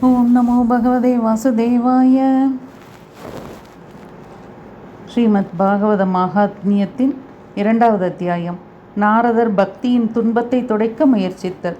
ஓம் நமோ பகவதே வாசுதேவாய. ஸ்ரீமத் பாகவத மகாத்மியத்தின் 2வது அத்தியாயம். நாரதர் பக்தியின் துன்பத்தை துடைக்க முயற்சித்தல்.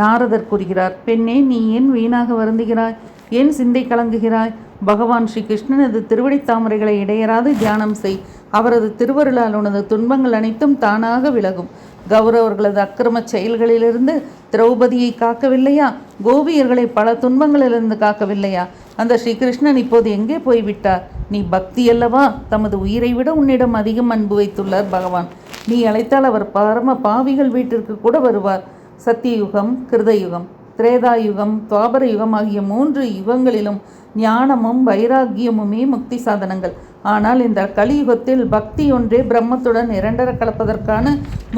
நாரதர் கூறுகிறார், பெண்ணே, நீ ஏன் வீணாக வருந்துகிறாய்? ஏன் சிந்தை கலங்குகிறாய்? பகவான் ஸ்ரீ கிருஷ்ணனது திருவடி தாமரைகளை இடையராது தியானம் செய். அவரது திருவருளால் உனது துன்பங்கள் அனைத்தும் தானாக விலகும். கௌரவர்களது அக்கிரம செயல்களிலிருந்து திரௌபதியை காக்கவில்லையா? கோபியர்களை பல துன்பங்களிலிருந்து காக்கவில்லையா? அந்த ஸ்ரீகிருஷ்ணன் இப்போது எங்கே போய்விட்டார்? நீ பக்தி அல்லவா? தமது உயிரை விட உன்னிடம் அதிகம் அன்பு வைத்துள்ளார் பகவான். நீ அழைத்தால் அவர் பரம பாவிகள் வீட்டிற்கு கூட வருவார். சத்தியுகம், கிருதயுகம், திரேதாயுகம், துவாபர யுகம் ஆகிய 3 யுகங்களிலும் ஞானமும் வைராக்கியமுமே முக்தி சாதனங்கள். ஆனால் இந்த கலியுகத்தில் பக்தி ஒன்றே பிரம்மத்துடன் இரண்டர கலப்பதற்கான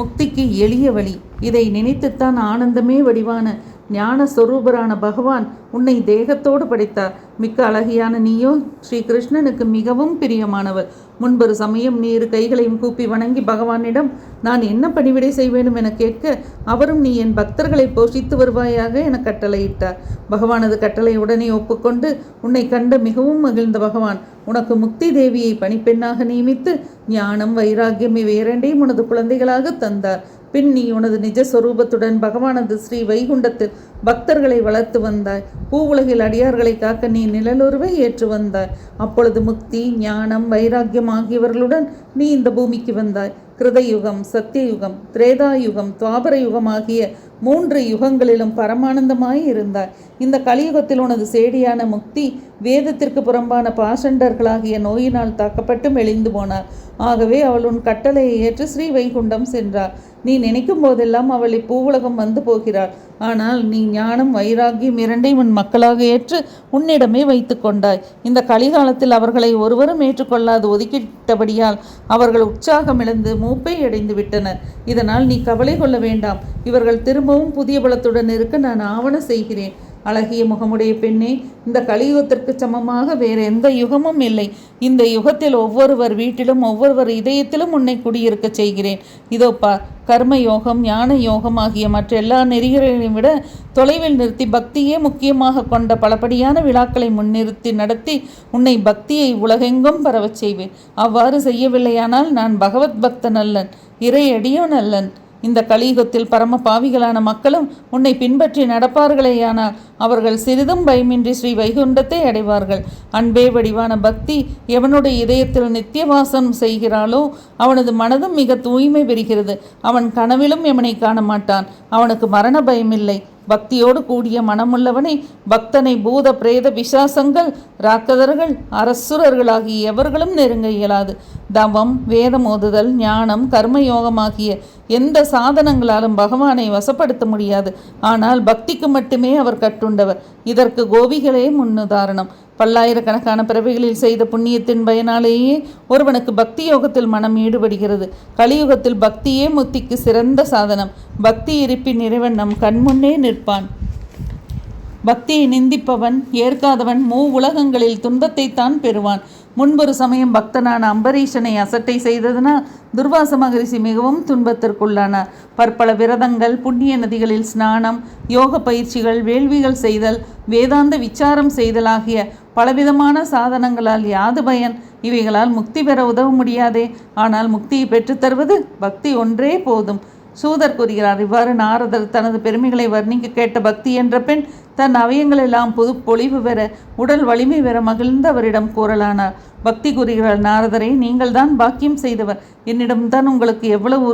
முக்திக்கு எளிய வழி. இதை நினைத்துத்தான் ஆனந்தமே வடிவான ஞான சொரூபரான பகவான் உன்னை தேகத்தோடு படைத்தார். மிக்க அழகியான நீயோ ஸ்ரீ கிருஷ்ணனுக்கு மிகவும் பிரியமானவர். முன்பொரு சமயம் நீ 2 கைகளையும் கூப்பி வணங்கி பகவானிடம் நான் என்ன பணிவிடை செய்வேண்டும் என கேட்க, அவரும் நீ என் பக்தர்களை போஷித்து வருவாயாக என கட்டளையிட்டார். பகவானது கட்டளை உடனே ஒப்புக்கொண்டு உன்னை கண்டு மிகவும் மகிழ்ந்த பகவான் உனக்கு முக்தி தேவியை பணிப்பெண்ணாக நியமித்து ஞானம் வைராக்கியம் இவையிரண்டையும் உனது குழந்தைகளாக தந்தார். பின் நீ உனது நிஜஸ்வரூபத்துடன் பகவானது ஸ்ரீ வைகுண்டத்தில் பக்தர்களை வளர்த்து வந்தாய். பூவுலகில் அடியார்களை காக்க நீ நிழலுருவை ஏற்று வந்தாய். அப்பொழுது முக்தி, ஞானம், வைராக்கியம் ஆகியவர்களுடன் நீ இந்த பூமிக்கு வந்தாய். கிருதயுகம், சத்தியயுகம், திரேதாயுகம், துவாபர யுகம் ஆகிய 3 யுகங்களிலும் பரமானந்தமாய் இருந்தாய். இந்த கலியுகத்தில் உனது சேடியான முக்தி வேதத்திற்கு புறம்பான பாஷண்டர்களாகிய நோயினால் தாக்கப்பட்டு மெலிந்து போனார். ஆகவே அவள் உன் கட்டளையை ஏற்று ஸ்ரீ வைகுண்டம் சென்றார். நீ நினைக்கும் போதெல்லாம் அவளை பூவுலகம் வந்து போகிறாள். ஆனால் நீ ஞானம் வைராக்கியம் இரண்டையும் உன் மக்களாக ஏற்று உன்னிடமே வைத்து கொண்டாய். இந்த கலிகாலத்தில் அவர்களை ஒருவரும் ஏற்றுக்கொள்ளாது ஒதுக்கிட்டபடியால் அவர்கள் உற்சாகம் இழந்து மூப்பை அடைந்து விட்டனர். இதனால் நீ கவலை கொள்ள வேண்டாம். இவர்கள் திரும்பவும் புதிய பலத்துடன் இருக்க நான் ஆவண செய்கிறேன். அழகிய முகமுடைய பெண்ணே, இந்த கலியுகத்திற்கு சமமாக வேறு எந்த யுகமும் இல்லை. இந்த யுகத்தில் ஒவ்வொருவர் வீட்டிலும் ஒவ்வொருவர் இதயத்திலும் உன்னை குடியிருக்க செய்கிறேன். இதோ பார், கர்ம யோகம், ஞான யோகம் ஆகிய மற்ற எல்லா நெறிகளையும் விட தொலைவில் நிறுத்தி பக்தியே முக்கியமாக கொண்ட பலபடியான விழாக்களை முன்னிறுத்தி நடத்தி உன்னை பக்தியை உலகெங்கும் பரவச் செய்வேன். அவ்வாறு செய்யவில்லையானால் நான் பகவத் பக்தன் அல்லன், இறையடியோன் அல்லன். இந்த கலியுகத்தில் பரம பாவிகளான மக்களும் உன்னை பின்பற்றி நடப்பார்களேயானால் அவர்கள் சிறிதும் பயமின்றி ஸ்ரீ வைகுண்டத்தை அடைவார்கள். அன்பே வடிவான பக்தி எவனுடைய இதயத்தில் நித்தியவாசம் செய்கிறாளோ அவனது மனதும் மிக தூய்மை பெறுகிறது. அவன் கனவிலும் எமனை காண மாட்டான். அவனுக்கு மரண பயமில்லை. பக்தியோடு கூடிய மனமுள்ளவனை பக்தனை பூத பிரேத பிசாசங்கள், ராக்கதர்கள், அரசுரர்கள் ஆகிய எவர்களும் நெருங்க இயலாது. தவம், வேதம் ஓதுதல், ஞானம், கர்மயோகம் ஆகிய எந்த சாதனங்களாலும் பகவானை வசப்படுத்த முடியாது. ஆனால் பக்திக்கு மட்டுமே அவர் கட்டுண்டவர். இதற்கு கோபிகளே முன்னுதாரணம். பல்லாயிரக்கணக்கான பிறவிகளில் செய்த புண்ணியத்தின் பயனாலேயே ஒருவனுக்கு பக்தி யோகத்தில் மனம் ஈடுபடுகிறது. கலியுகத்தில் பக்தியே முத்திக்கு சிறந்த சாதனம். பக்தி இருப்பின் இறைவன் நம் கண்முன்னே நிற்பான். பக்தியை நிந்திப்பவன், ஏற்காதவன் உலகங்களில் துன்பத்தை தான் பெறுவான். முன்பொரு சமயம் பக்தனான அம்பரீஷனை அசட்டை செய்ததனால் துர்வாச மகரிஷி மிகவும் துன்பத்திற்குள்ளானார். பற்பல விரதங்கள், புண்ணிய நதிகளில் ஸ்நானம், யோக பயிற்சிகள், வேள்விகள் செய்தல், வேதாந்த விசாரம் செய்தல் ஆகிய பலவிதமான சாதனங்களால் யாது பயன்? இவைகளால் முக்தி பெற உதவ முடியாதே. ஆனால் முக்தியை பெற்றுத்தருவது பக்தி ஒன்றே போதும். சூதர் கூறுகிறார், இவ்வாறு நாரதர் தனது பெருமைகளை வர்ணிக்க கேட்ட பக்தி என்ற பெண் தன் அவயங்களெல்லாம் புது பொலிவு பெற, உடல் வலிமை பெற மகிழ்ந்து அவரிடம் கூறலானார். பக்தி கூறுகிறார், நாரதரை, நீங்கள் தான் பாக்கியம் செய்தவர். என்னிடம்தான் உங்களுக்கு எவ்வளவு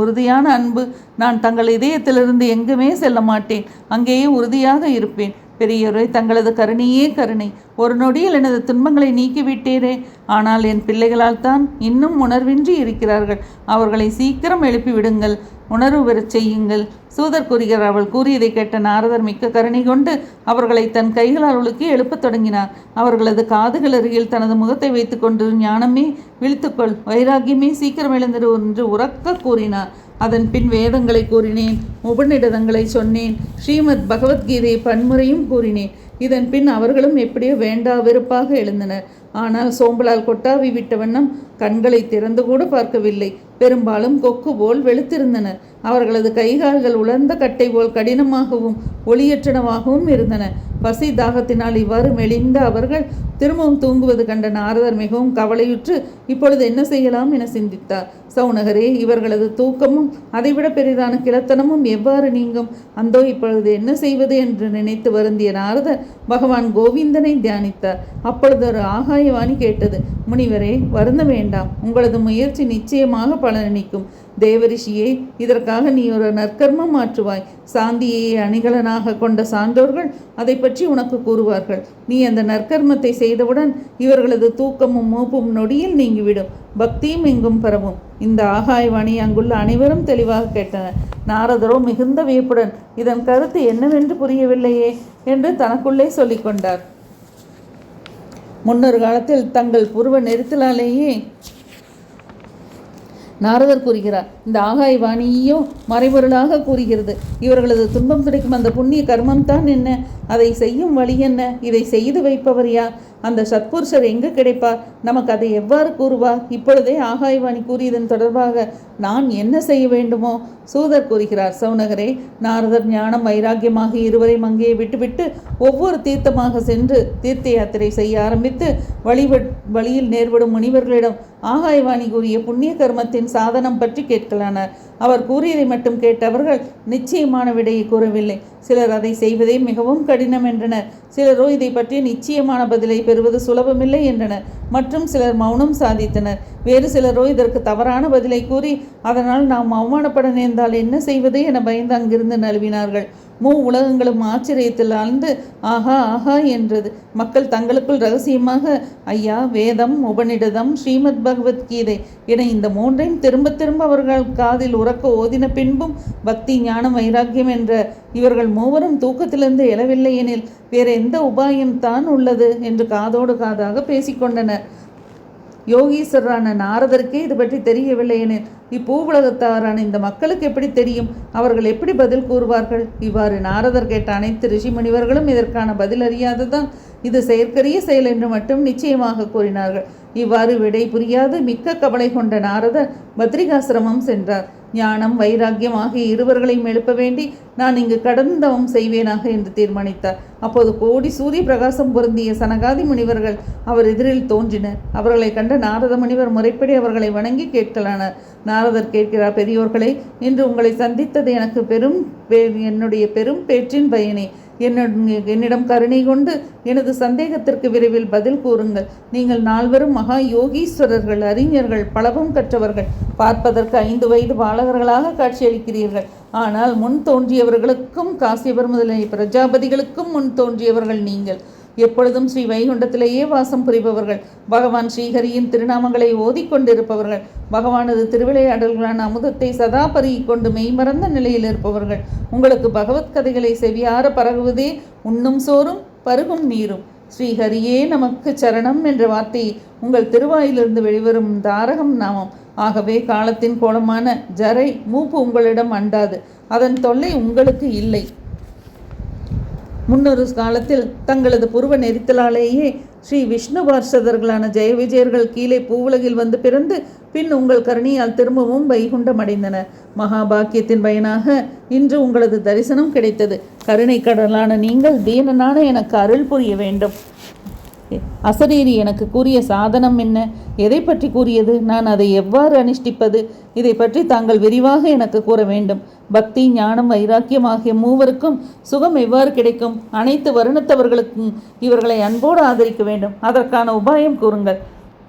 உறுதியான அன்பு. நான் தங்கள் இதயத்திலிருந்து எங்குமே செல்ல மாட்டேன். அங்கேயே உறுதியாக இருப்பேன். பெரியோரை, தங்களது கருணையே கருணை. ஒரு நொடியில் எனது துன்பங்களை நீக்கிவிட்டீரே. ஆனால் என் பிள்ளைகளால் தான் இன்னும் உணர்வின்றி இருக்கிறார்கள். அவர்களை சீக்கிரம் எழுப்பிவிடுங்கள், உணர்வு பெறச் செய்யுங்கள். சூதர் கூறுகிறார், அவள் கூறியதை கேட்ட நாரதர் மிக்க கருணை கொண்டு அவர்களை தன் கைகளால் உலுக்கி எழுப்பத் தொடங்கினார். அவர்களது காதுகள் அருகில் தனது முகத்தை வைத்து கொண்டு ஞானமே விழித்துக்கொள், வைராக்கியமே சீக்கிரம் எழுந்திரு என்று உறக்க கூறினார். அதன் பின் வேதங்களை கூறினேன், உபநிடதங்களை சொன்னேன், ஸ்ரீமத் பகவத்கீதையை பன்முறையும் கூறினேன். இதன் பின் அவர்களும் எப்படியோ வேண்டா வெறுப்பாக எழுந்தனர். ஆனால் சோம்பலால் கொட்டாவி விட்ட வண்ணம் கண்களை திறந்து கூட பார்க்கவில்லை. பெரும்பாலும் கொக்கு போல் வெளுத்திருந்தனர். அவர்களது கைகால்கள் உலர்ந்த கட்டை போல் கடினமாகவும் ஒளியற்றனவாகவும் இருந்தன. பசி தாகத்தினால் இவ்வாறு மெலிந்த அவர்கள் திரும்பவும் தூங்குவது கண்ட நாரதர் மிகவும் கவலையுற்று இப்பொழுது என்ன செய்யலாம் என சிந்தித்தார். சௌனகரே, இவர்களது தூக்கமும் அதைவிட பெரிதான கிழத்தனமும் எவ்வாறு நீங்கும்? அந்தோ இப்பொழுது என்ன செய்வது என்று நினைத்து வருந்திய நாரதர் பகவான் கோவிந்தனை தியானித்தார். அப்பொழுது ஒரு ஆகாயவாணி கேட்டது. முனிவரே, வருந்த வேண்டாம், உங்களது முயற்சி நிச்சயமாக பலனளிக்கும். தேவரிஷியே, இதற்காக நீ ஒரு நற்கர்மம் மாற்றுவாய். சாந்தியை அணிகலனாக கொண்ட சான்றோர்கள் அதை பற்றி உனக்கு கூறுவார்கள். நீ அந்த நற்கர்மத்தை செய்தவுடன் இவர்களது தூக்கமும் மூப்பும் நொடியில் நீங்கிவிடும். பக்தியும் எங்கும் பரவும். இந்த ஆகாயவாணி அங்குள்ள அனைவரும் தெளிவாக கேட்டனர். நாரதரோ மிகுந்த வியப்புடன் இதன் கருத்து என்னவென்று புரியவில்லையே என்று தனக்குள்ளே சொல்லிக் கொண்டார். முன்னொரு காலத்தில் தங்கள் புருவ நெரித்தலாலேயே நாரதர் கூறுகிறார், இந்த ஆகாயவாணியோ மறைபொருளாக கூறுகிறது. இவர்களது துன்பம் துடைக்கும் அந்த புண்ணிய கர்மம் தான் என்ன? அதை செய்யும் வழி என்ன? இதை செய்து வைப்பவர் யார்? அந்த சத்புருஷர் எங்கு கிடைப்பார்? நமக்கு அதை எவ்வாறு கூறுவார்? இப்பொழுதே ஆகாயவாணி கூறியதன் தொடர்பாக நான் என்ன செய்ய வேண்டுமோ? சூதர் கூறுகிறார், சௌனகரே, நாரதர் ஞானம் வைராக்கியமாக இருவரையும் அங்கே விட்டுவிட்டு ஒவ்வொரு தீர்த்தமாக சென்று தீர்த்த யாத்திரை செய்ய ஆரம்பித்து வழியில் நேர்படும் முனிவர்களிடம் ஆகாயவாணி கூறிய புண்ணிய கர்மத்தின் சாதனம் பற்றி கேட்கலானார். அவர் கூறியதை மட்டும் கேட்டவர்கள் நிச்சயமான விடையை கூறவில்லை. சிலர் அதை செய்வதே மிகவும் கடினம் என்றனர். சிலரோ இதை பற்றி நிச்சயமான பதிலை பெறுவது சுலபமில்லை என்றனர். மற்றும் சிலர் மௌனம் சாதித்தனர். வேறு சிலரோ இதற்கு தவறான பதிலை கூறி அதனால் நாம் அவமானப்பட நேர்ந்தால் என்ன செய்வது என பயந்து அங்கிருந்து நழுவினார்கள். உலகங்களும் ஆச்சரியத்தில் ஆழ்ந்து ஆஹா ஆஹா என்றது. மக்கள் தங்களுக்குள் ரகசியமாக ஐயா, வேதம், உபநிடதம், ஸ்ரீமத் பகவத்கீதை என இந்த மூன்றையும் திரும்ப திரும்ப அவர்கள் காதில் உறக்க ஓதின பின்பும் பக்தி, ஞானம், வைராக்கியம் என்ற இவர்கள் மூவரும் தூக்கத்திலிருந்து எழவில்லை எனில் வேறு எந்த உபாயம் தான் உள்ளது என்று காதோடு காதாக பேசிக்கொண்டனர். யோகீஸ்வரரான நாரதருக்கே இது பற்றி தெரியவில்லை எனில் இப்பூவுலகத்தாரான இந்த மக்களுக்கு எப்படி தெரியும்? அவர்கள் எப்படி பதில் கூறுவார்கள்? இவ்வாறு நாரதர் கேட்ட அனைத்து ரிஷி முனிவர்களும் இதற்கான பதில் அறியாததான் இது செயற்கரிய செயல் என்று மட்டும் நிச்சயமாக கூறினார்கள். இவ்வாறு விடை புரியாது மிக்க கவலை கொண்ட நாரதர் பத்ரிகாசிரமம் சென்றார். ஞானம், வைராக்கியம் ஆகிய இருவர்களையும் எழுப்ப வேண்டி நான் இங்கு கடந்தவம் செய்வேனாக என்று தீர்மானித்தார். அப்போது கோடி சூரிய பிரகாசம் பொருந்திய சனகாதி முனிவர்கள் அவர் எதிரில் தோன்றினர். அவர்களை கண்ட நாரத முனிவர் முறைப்படி அவர்களை வணங்கி கேட்கலானார். நாரதர் கேட்கிறார், பெரியோர்களே, இன்று உங்களை சந்தித்தது எனக்கு என்னுடைய பெரும் பேற்றின் பயனே. என்னிடம் கருணை கொண்டு எனது சந்தேகத்திற்கு விரைவில் பதில் கூறுங்கள். நீங்கள் நால்வரும் மகா யோகீஸ்வரர்கள், அறிஞர்கள், பலவும் கற்றவர்கள். பார்ப்பதற்கு 5 வயது பாலகர்களாக காட்சியளிக்கிறீர்கள். ஆனால் முன் தோன்றியவர்களுக்கும் காசியபர் முதலிய பிரஜாபதிகளுக்கும் முன் தோன்றியவர்கள் நீங்கள். எப்பொழுதும் ஸ்ரீ வைகுண்டத்திலேயே வாசம் புரிபவர்கள். பகவான் ஸ்ரீஹரியின் திருநாமங்களை ஓதிக்கொண்டிருப்பவர்கள். பகவானது திருவிளையாடல்களான அமுதத்தை சதா பருகிக்கொண்டு மெய்மறந்த நிலையில் இருப்பவர்கள். உங்களுக்கு பகவத்கதைகளை செவியார பரகுவதே உண்ணும் சோறும் பருகும் நீரும். ஸ்ரீஹரியே நமக்கு சரணம் என்ற வார்த்தை உங்கள் திருவாயிலிருந்து வெளிவரும் தாரகம் நாமம். ஆகவே காலத்தின் கோலமான ஜரை, மூப்பு உங்களிடம் அண்டாது. அதன் தொல்லை உங்களுக்கு இல்லை. முன்னொரு காலத்தில் தங்களது புருவ நெரித்தலாலேயே ஸ்ரீ விஷ்ணு பார்ஷதர்களான ஜெய விஜயர்கள் கீழே பூவுலகில் வந்து பிறந்து பின் உங்கள் கருணையால் திரும்பவும் வைகுண்டம் அடைந்தனர். மகாபாக்கியத்தின் பயனாக இன்று உங்களது தரிசனம் கிடைத்தது. கருணை கடலான நீங்கள் தீனனான எனக்கு அருள் புரிய வேண்டும். அசரீரி எனக்கு கூறிய சாதனம் என்ன? எதை பற்றி கூறியது? நான் அதை எவ்வாறு அனுஷ்டிப்பது? இதை பற்றி தாங்கள் விரிவாக எனக்கு கூற வேண்டும். பக்தி, ஞானம், வைராக்கியம் ஆகிய மூவருக்கும் சுகம் எவ்வாறு கிடைக்கும்? அனைத்து வருணத்தவர்களுக்கும் இவர்களை அன்போடு ஆதரிக்க வேண்டும். அதற்கான உபாயம் கூறுங்கள்.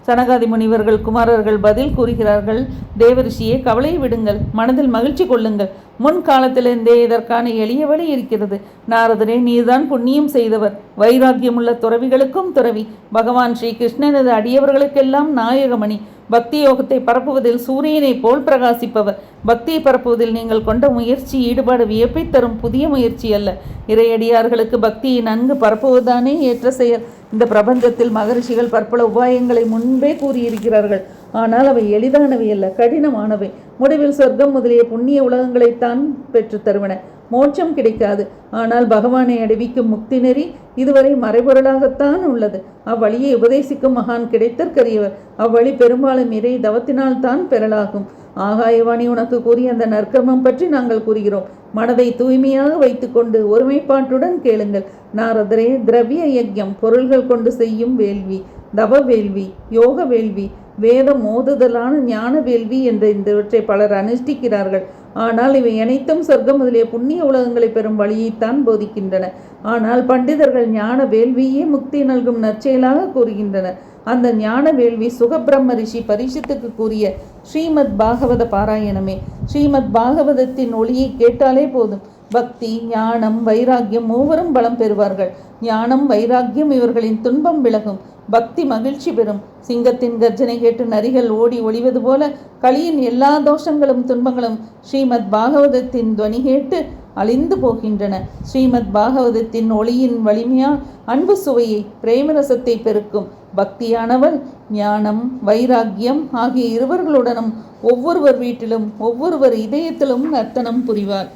சனகாதி முனிவர்கள் குமாரர்கள் பதில் கூறுகிறார்கள், தேவரிஷியே, கவலையை விடுங்கள், மனதில் மகிழ்ச்சி கொள்ளுங்கள். முன் காலத்திலிருந்தே இதற்கான எளிய வழி இருக்கிறது. நாரதரே, நீர்தான் புண்ணியம் செய்தவர், வைராக்கியமுள்ள துறவிகளுக்கும் துறவி. பகவான் ஸ்ரீ கிருஷ்ணனது அடியவர்களுக்கெல்லாம் நாயகமணி. பக்தி யோகத்தை பரப்புவதில் சூரியனை போல் பிரகாசிப்பவர். பக்தியை பரப்புவதில் நீங்கள் கொண்ட முயற்சி, ஈடுபாடு வியப்பை தரும் புதிய முயற்சி அல்ல. இறையடியார்களுக்கு பக்தியை நன்கு பரப்புவதுதானே ஏற்ற செயல். இந்த பிரபஞ்சத்தில் மகரிஷிகள் பற்பல உபாயங்களை முன்பே கூறியிருக்கிறார்கள். ஆனால் அவை எளிதானவை அல்ல, கடினமானவை. முடிவில் சொர்க்கம் முதலிய புண்ணிய உலகங்களைத்தான் பெற்று தருவன. மோட்சம் கிடைக்காது. ஆனால் பகவானை அடைவிக்கும் முக்தி நெறி இதுவரை மறைபொருளாகத்தான் உள்ளது. அவ்வழியை உபதேசிக்கும் மகான் கிடைத்தற்கரியவர். அவ்வழி பெரும்பாலும் இறை தவத்தினால் தான் பெறலாகும். ஆகாயவாணி உனக்கு கூறிய அந்த நற்கர்மம் பற்றி நாங்கள் கூறுகிறோம். மனதை தூய்மையாக வைத்துக்கொண்டு ஒருமைப்பாட்டுடன் கேளுங்கள். நாரதரே, திரவிய யஜ்யம், பொருள்கள் கொண்டு செய்யும் வேள்வி, தவ வேள்வி, யோக வேள்வி, வேதம் ஓதுதலான ஞான வேள்வி என்ற இவற்றை பலர் அனுஷ்டிக்கிறார்கள். ஆனால் இவை அனைத்தும் சொர்க்கம் முதலிய புண்ணிய உலகங்களை பெறும் வழியைத்தான் போதிக்கின்றன. ஆனால் பண்டிதர்கள் ஞான வேள்வியே முக்தி நல்கும் நற்செயலாக கூறுகின்றனர். அந்த ஞான வேள்வி சுகபிரம்ம ரிஷி பரிஷத்துக்கு கூறிய ஸ்ரீமத் பாகவத பாராயணமே. ஸ்ரீமத் பாகவதத்தின் ஒளியை கேட்டாலே போதும். பக்தி, ஞானம், வைராக்கியம் மூவரும் பலம் பெறுவார்கள். ஞானம், வைராக்கியம் இவர்களின் துன்பம் விலகும். பக்தி மகிழ்ச்சி பெறும். சிங்கத்தின் கர்ஜனை கேட்டு நரிகள் ஓடி ஒளிவது போல கலியின் எல்லா தோஷங்களும் துன்பங்களும் ஸ்ரீமத் பாகவதத்தின் துவனி கேட்டு அழிந்து போகின்றன. ஸ்ரீமத் பாகவதத்தின் ஒளியின் வலிமையால் அன்பு சுவையை, பிரேமரசத்தை பெருக்கும். பக்தியானவள் ஞானம், வைராக்கியம் ஆகிய இருவர்களுடனும் ஒவ்வொருவர் வீட்டிலும் ஒவ்வொருவர் இதயத்திலும் நர்த்தனம் புரிவார்.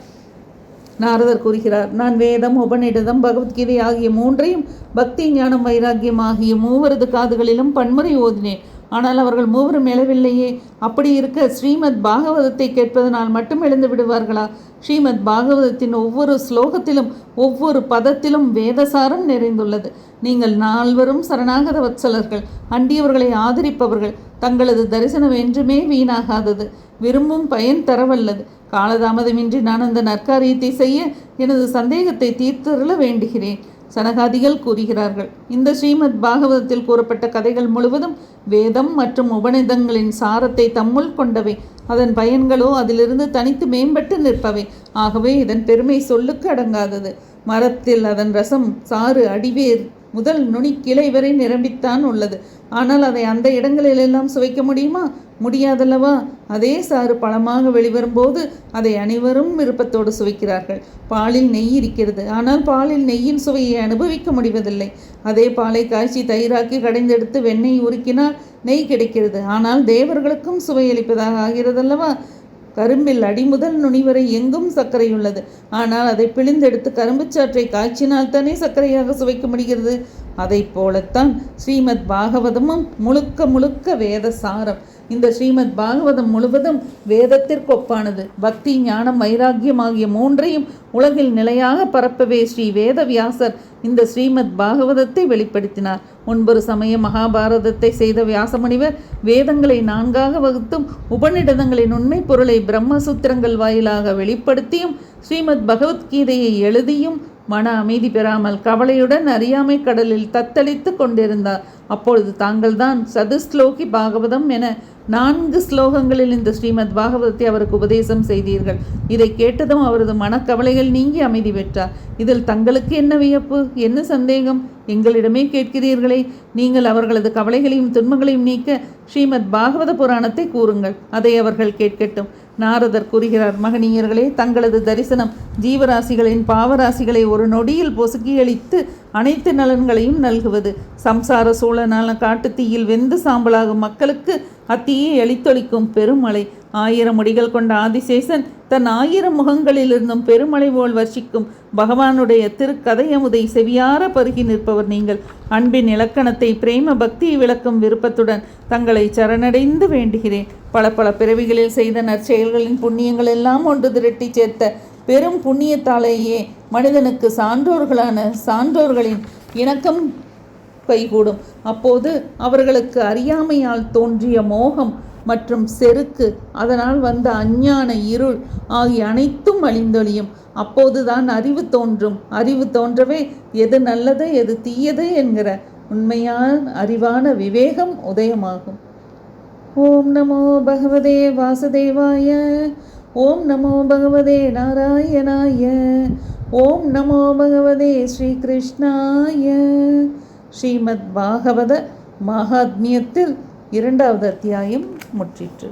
நாரதர் கூறுகிறார், நான் வேதம், உபநிடதம், பகவத்கீதை ஆகிய மூன்றையும் பக்தி, ஞானம், வைராக்கியம் ஆகிய மூவரது காதுகளிலும் பன்முறை ஓதினேன். ஆனால் அவர்கள் மூவரும் எழவில்லையே. அப்படி இருக்க ஸ்ரீமத் பாகவதத்தை கேட்பதனால் மட்டும் எழுந்து விடுவார்களா? ஸ்ரீமத் பாகவதத்தின் ஒவ்வொரு ஸ்லோகத்திலும் ஒவ்வொரு பதத்திலும் வேதசாரம் நிறைந்துள்ளது. நீங்கள் நால்வரும் சரணாகத வத்சலர்கள், அண்டியவர்களை ஆதரிப்பவர்கள். தங்களது தரிசனம் என்றுமே வீணாகாதது, விரும்பும் பயன் தரவல்லது. காலதாமதமின்றி நான் அந்த நற்காரியத்தை செய்ய எனது சந்தேகத்தை தீர்த்தருள வேண்டுகிறேன். சனகாதிகள் கூறுகிறார்கள், இந்த ஸ்ரீமத் பாகவதத்தில் கூறப்பட்ட கதைகள் முழுவதும் வேதம் மற்றும் உபநிடதங்களின் சாரத்தை தம்முள் கொண்டவை. அதன் பயன்களோ அதிலிருந்து தனித்து மேம்பட்டு நிற்பவை. ஆகவே இதன் பெருமை சொல்லுக்கு அடங்காதது. மரத்தில் அதன் ரசம், சாறு, அடிவேர் முதல் நுனி கிளை வரை நிரம்பித்தான் உள்ளது. ஆனால் அதை அந்த இடங்களிலெல்லாம் சுவைக்க முடியுமா? முடியாதல்லவா? அதே சாறு பழமாக வெளிவரும்போது அதை அனைவரும் விருப்பத்தோடு சுவைக்கிறார்கள். பாலில் நெய் இருக்கிறது, ஆனால் பாலில் நெய்யின் சுவையை அனுபவிக்க முடிவதில்லை. அதே பாலை காய்ச்சி தயிராக்கி கடைந்தெடுத்து வெண்ணெய் உருக்கினால் நெய் கிடைக்கிறது, ஆனால் தேவர்களுக்கும் சுவையளிப்பதாக ஆகிறதல்லவா? கரும்பில் அடிமுதல் நுனிவரை எங்கும் சர்க்கரை உள்ளது, ஆனால் அதை பிழிந்தெடுத்து கரும்புச்சாற்றை காய்ச்சினால் தானே சர்க்கரையாக சுவைக்க முடிகிறது. அதை போலத்தான் ஸ்ரீமத் பாகவதமும் முழுக்க முழுக்க வேத சாரம். இந்த ஸ்ரீமத் பாகவதம் முழுவதும் வேதத்திற்கு ஒப்பானது. பக்தி, ஞானம், வைராக்கியம் ஆகிய மூன்றையும் உலகில் நிலையாக பரப்பவே ஸ்ரீ வேதவியாசர் இந்த ஸ்ரீமத் பாகவதத்தை வெளிப்படுத்தினார். முன்பொரு சமய மகாபாரதத்தை செய்த வியாசமுனிவர் வேதங்களை 4ஆக வகுத்தும் உபநிடதங்களின் உண்மை பொருளை பிரம்மசூத்திரங்கள் வாயிலாக வெளிப்படுத்தியும் ஸ்ரீமத் பகவத்கீதையை எழுதியும் மன அமைதி பெறாமல் கவலையுடன் அறியாமை கடலில் தத்தளித்து கொண்டிருந்தார். அப்பொழுது தாங்கள்தான் சதுஸ்லோகி பாகவதம் என 4 ஸ்லோகங்களில் இந்த ஸ்ரீமத் பாகவதத்தை அவருக்கு உபதேசம் செய்தீர்கள். இதை கேட்டதும் அவரது மனக்கவலைகள் நீங்கி அமைதி பெற்றார். இதில் தங்களுக்கு என்ன வியப்பு, என்ன சந்தேகம்? எங்களிடமே கேட்கிறீர்களே. நீங்கள் அவர்களது கவலைகளையும் துன்பங்களையும் நீக்க ஸ்ரீமத் பாகவத புராணத்தை கூறுங்கள், அதை அவர்கள் கேட்கட்டும். நாரதர் கூறுகிறார், மகனீயர்களே, தங்களது தரிசனம் ஜீவராசிகளின் பாவராசிகளை ஒரு நொடியில் பொசுக்கியளித்து அனைத்து நலன்களையும் நல்குவது. சம்சார சூழலான காட்டுத்தீயில் வெந்து சாம்பலாகும் மக்களுக்கு அத்தீயை எளித்தொழிக்கும் பெருமழை. 1000 முடிகள் கொண்ட ஆதிசேஷன் தன் 1000 முகங்களிலிருந்தும் பெருமழை போல் வர்ஷிக்கும் பகவானுடைய திருக்கதையமுதை செவியார பருகி நிற்பவர் நீங்கள். அன்பின் இலக்கணத்தை, பிரேம பக்தியை விளக்கும் விருப்பத்துடன் தங்களை சரணடைந்து வேண்டுகிறேன். பல பல பிறவிகளில் செய்த நற்செயல்களின் புண்ணியங்கள் எல்லாம் ஒன்று திரட்டி சேர்த்த பெரும் புண்ணியத்தாலேயே மனிதனுக்கு சான்றோர்களின் இணக்கம் கைகூடும். அப்போது அவர்களுக்கு அறியாமையால் தோன்றிய மோகம் மற்றும் செருக்கு, அதனால் வந்த அஞ்ஞான இருள் ஆகிய அனைத்தும் அழிந்தொழியும். அப்போதுதான் அறிவு தோன்றும். அறிவு தோன்றவே எது நல்லது எது தீயது என்கிற உண்மையான அறிவான விவேகம் உதயமாகும். ஓம் நமோ பகவதே வாசுதேவாய. ஓம் நமோ பகவதே நாராயணாய. ஓம் நமோ பகவதே ஸ்ரீகிருஷ்ணாய. ஸ்ரீமத் பாகவத மகாத்மியத்தில் 2வது அத்தியாயம் முற்றிற்று.